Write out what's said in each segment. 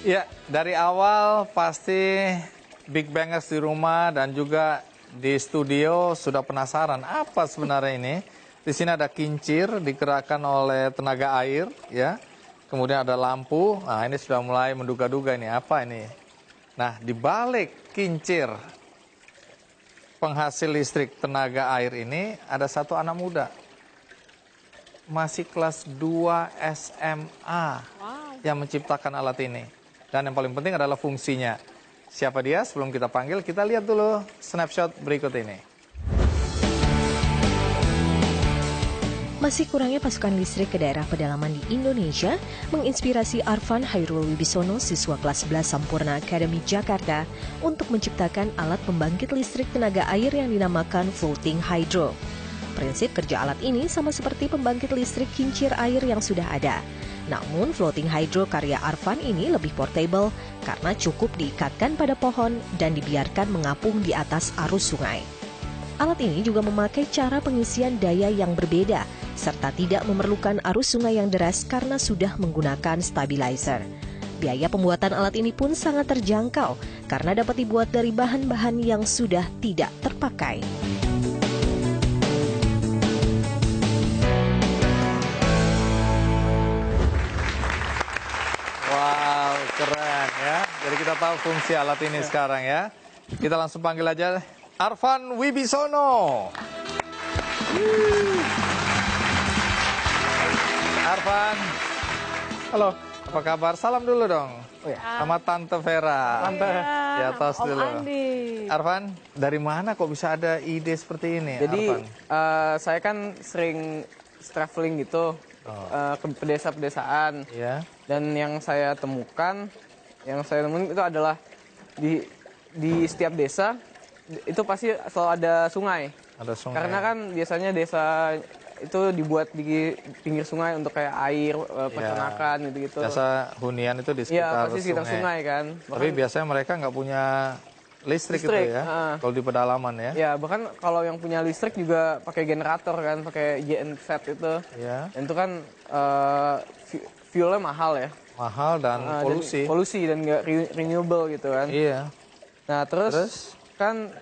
Ya, dari awal pasti Big Bangers di rumah dan juga di studio sudah penasaran apa sebenarnya ini. Di sini ada kincir digerakkan oleh tenaga air, ya. Kemudian ada lampu. Nah, ini sudah mulai menduga-duga ini apa ini. Nah, di balik kincir penghasil listrik tenaga air ini ada satu anak muda. Masih kelas 2 SMA yang menciptakan alat ini. Dan yang paling penting adalah fungsinya. Siapa dia? Sebelum kita panggil, kita lihat dulu snapshot berikut ini. Masih kurangnya pasokan listrik ke daerah pedalaman di Indonesia menginspirasi Arfan Hairul Wibisono, siswa kelas 11 Sampurna Academy Jakarta, untuk menciptakan alat pembangkit listrik tenaga air yang dinamakan floating hydro. Prinsip kerja alat ini sama seperti pembangkit listrik kincir air yang sudah ada. Namun floating hydro karya Arfan ini lebih portable karena cukup diikatkan pada pohon dan dibiarkan mengapung di atas arus sungai. Alat ini juga memakai cara pengisian daya yang berbeda, serta tidak memerlukan arus sungai yang deras karena sudah menggunakan stabilizer. Biaya pembuatan alat ini pun sangat terjangkau karena dapat dibuat dari bahan-bahan yang sudah tidak terpakai. Wow, keren ya. Jadi kita tahu fungsi alat ini sekarang ya. Kita langsung panggil aja Arfan Wibisono. Arfan, Halo. apa kabar? Salam dulu dong. Oh ya. Sama Tante Vera. Tante. Di atas Om dulu. Andi. Arfan, dari mana kok bisa ada ide seperti ini, Jadi Arfan? saya kan sering traveling gitu ke pedesa-pedesaan. Ya. Dan yang saya temukan itu adalah di setiap desa itu pasti selalu ada sungai. Ada sungai. Karena kan biasanya desa itu dibuat di pinggir sungai untuk kayak air, peternakan gitu-gitu. Biasa hunian itu di sekitar, Iya, pasti sekitar sungai kan. Tapi biasanya mereka nggak punya listrik gitu ya, kalau di pedalaman ya. Ya, bahkan kalau yang punya listrik juga pakai generator kan, pakai genset itu. Ya. Dan itu kan fuelnya mahal ya. Mahal dan polusi. Polusi dan nggak renewable gitu kan. Iya. Nah terus kan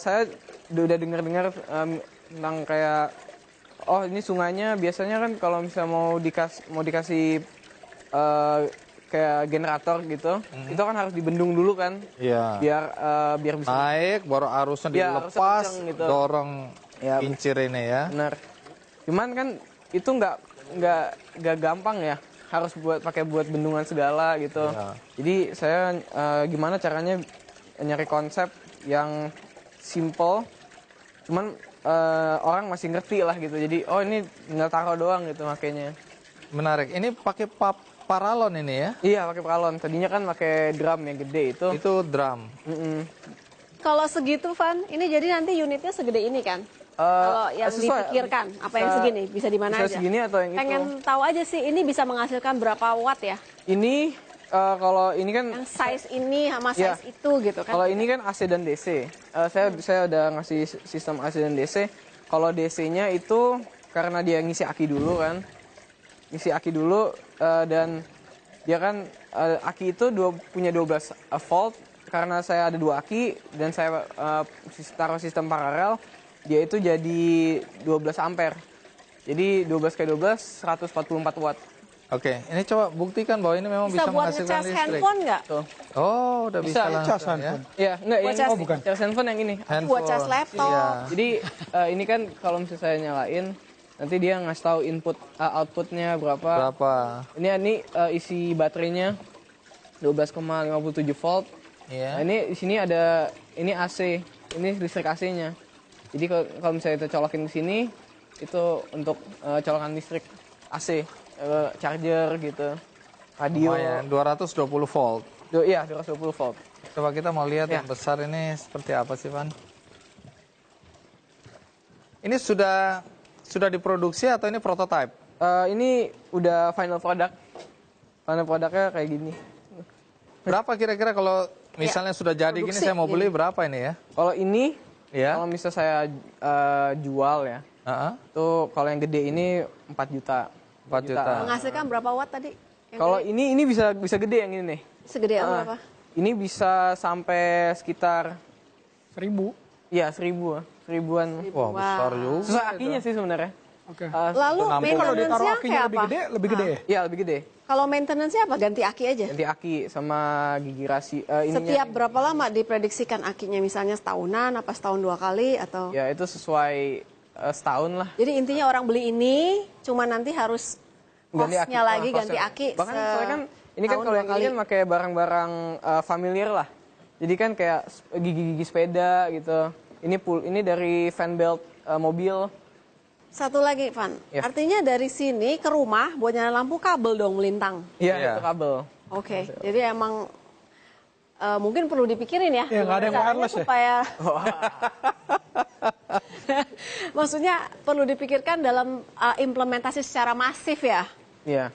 saya udah dengar-dengar tentang kayak ini sungainya biasanya kan kalau misalnya mau dikasih kayak generator gitu, itu kan harus dibendung dulu kan. Iya. Biar bisa naik baru arusnya Iya, dilepas, arusnya kenceng gitu. dorong Ya, kincir ini ya. benar. Cuman kan itu nggak gampang ya. Harus pakai bendungan segala gitu. Ya. Jadi saya gimana caranya nyari konsep yang simple, cuman orang masih ngerti lah gitu. Jadi ini tinggal taruh doang gitu makanya. Menarik. Ini pakai paralon ini ya? Iya pakai paralon. Tadinya kan pakai drum yang gede itu. Itu drum. Kalau segitu, Van, ini jadi nanti unitnya segede ini kan? Kalau yang dipikirkan, apa yang segini? Bisa di mana aja? Segini atau yang Pengen itu? tahu aja sih, ini bisa menghasilkan berapa watt ya? Ini kalau ini kan Yang size ini sama size itu gitu kan? kalau ini kan AC dan DC. Saya udah ngasih sistem AC dan DC. Kalau DC-nya itu karena dia ngisi aki dulu kan. Ngisi aki dulu dan dia kan aki itu punya 12 volt. Karena saya ada 2 aki dan saya taruh sistem paralel, dia itu jadi 12 ampere. Jadi 12 kali 12 144 watt. Oke, ini coba buktikan bahwa ini memang bisa, buat menghasilkan ngecas listrik. handphone nggak? Tuh. Oh, udah bisa langsung Cas ya. Iya, enggak Buat yang cas- bukan. Cas handphone yang ini. Buat cas laptop. Iya. Jadi ini kan kalau misalnya saya nyalain, nanti dia ngasih tahu input outputnya berapa. Berapa? Ini isi baterainya 12,57 volt. Iya. Nah, ini di sini ada ini AC, ini listrik AC-nya. Jadi kalau misalnya kita colokin di sini itu untuk colokan listrik AC, charger gitu, radio. Lumayan, 220 volt. Iya, 220 volt. Coba kita mau lihat Ya. yang besar ini seperti apa sih, Van? Ini sudah diproduksi atau ini prototype? Ini udah final product. Final produknya kayak gini. Berapa kira-kira kalau misalnya sudah jadi gini, produksi saya mau beli ini. berapa ini ya? Kalau ini, Ya. kalau misalnya saya jual ya, tuh kalau yang gede ini 4 juta. 4 juta. Menghasilkan berapa watt tadi? Yang Kalau tadi? ini bisa gede yang ini nih. Segede apa? Ini bisa sampai sekitar 1000. ya seribuan. Wah, besar juga. Susah akinya sih sebenarnya. Oke. Lalu Tapi kalau ditaruh maintenance-nya akinya kayak lebih apa? gede, lebih gede. Iya lebih gede. Kalau maintenance-nya apa? Ganti aki aja? Ganti aki sama gigi rasi. Ininya. Setiap berapa lama diprediksikan akinya? Misalnya setahunan, apa setahun 2 kali? Atau? Ya itu sesuai setahun lah. Jadi intinya orang beli ini, cuma nanti harus Ganti costnya lagi, costnya. ganti aki. Bahkan soalnya kan ini kan setahun kalau 2 yang ini kan pakai barang-barang familiar lah. Jadi kan kayak gigi-gigi sepeda gitu. Ini dari fan belt mobil. Satu lagi, Van. Ya. Artinya dari sini ke rumah buat nyala lampu kabel dong melintang. Iya, Iya. itu kabel. Oke, jadi emang mungkin perlu dipikirin ya. Ya, nggak ada yang Caranya wireless ya? supaya... Maksudnya perlu dipikirkan dalam implementasi secara masif ya. Iya.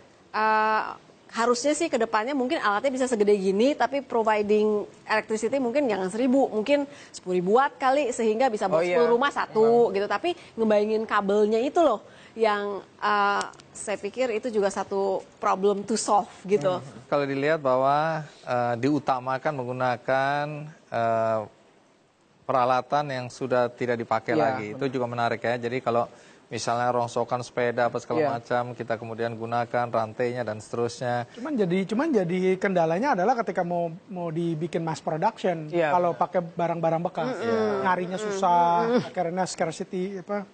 Harusnya sih ke depannya mungkin alatnya bisa segede gini, tapi providing electricity mungkin jangan 1000, mungkin 10.000 watt kali, sehingga bisa buat 10 rumah satu gitu. Tapi ngebayangin kabelnya itu loh, yang saya pikir itu juga satu problem to solve gitu. Kalau dilihat bahwa diutamakan menggunakan peralatan yang sudah tidak dipakai Ya, lagi, itu juga menarik ya. Jadi kalau misalnya rongsokan sepeda apa segala Iya. macam, kita kemudian gunakan rantainya dan seterusnya. Cuman jadi kendalanya adalah ketika mau dibikin mass production, Iya, kalau pakai barang-barang bekas, nyarinya susah, karena scarcity apa.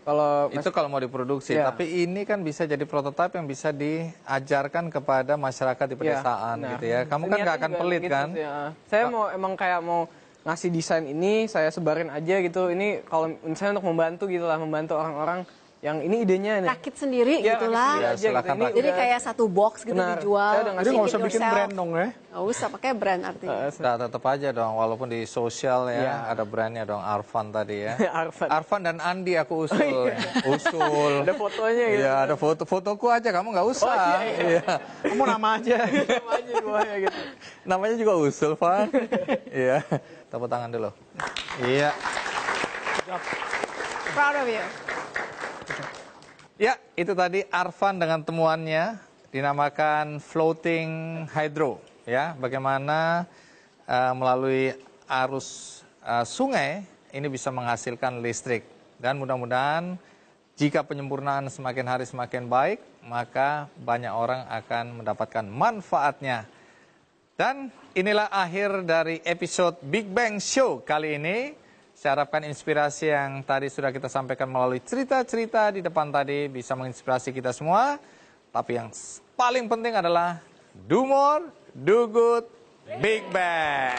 Itu kalau mau diproduksi, Iya. tapi ini kan bisa jadi prototipe yang bisa diajarkan kepada masyarakat di pedesaan Nah, gitu ya. Kamu kan nggak akan juga pelit gitu kan? sih, Saya mau mau ngasih desain ini, saya sebarin aja gitu. Ini kalau misalnya untuk membantu gitu lah, membantu orang-orang yang ini idenya nih. Rakit sendiri Ya, gitulah. rakit sendiri aja silakan gitu. Ini rakit. Jadi udah- kayak satu box gitu Benar. dijual. Saya udah Jadi nggak usah bikin brand dong ya. Nggak usah pakai brand artinya. Nah, tetap aja dong, walaupun di sosial ya Iya. ada brandnya dong, Arfan tadi ya. Arfan. Arfan dan Andi aku usul. Usul. Ada fotonya gitu. Iya, ada fotoku aja, kamu nggak usah. Iya. Kamu nama aja. Sama aja di bawahnya gitu. Namanya juga usul, Van. Iya. Tepuk tangan dulu. Iya. Proud of you. Ya, itu tadi Arfan dengan temuannya dinamakan floating hydro. Ya, bagaimana melalui arus sungai ini bisa menghasilkan listrik. Dan mudah-mudahan jika penyempurnaan semakin hari semakin baik, maka banyak orang akan mendapatkan manfaatnya. Dan inilah akhir dari episode Big Bang Show kali ini. Saya harapkan inspirasi yang tadi sudah kita sampaikan melalui cerita-cerita di depan tadi bisa menginspirasi kita semua. Tapi yang paling penting adalah do more, do good, Big Bang.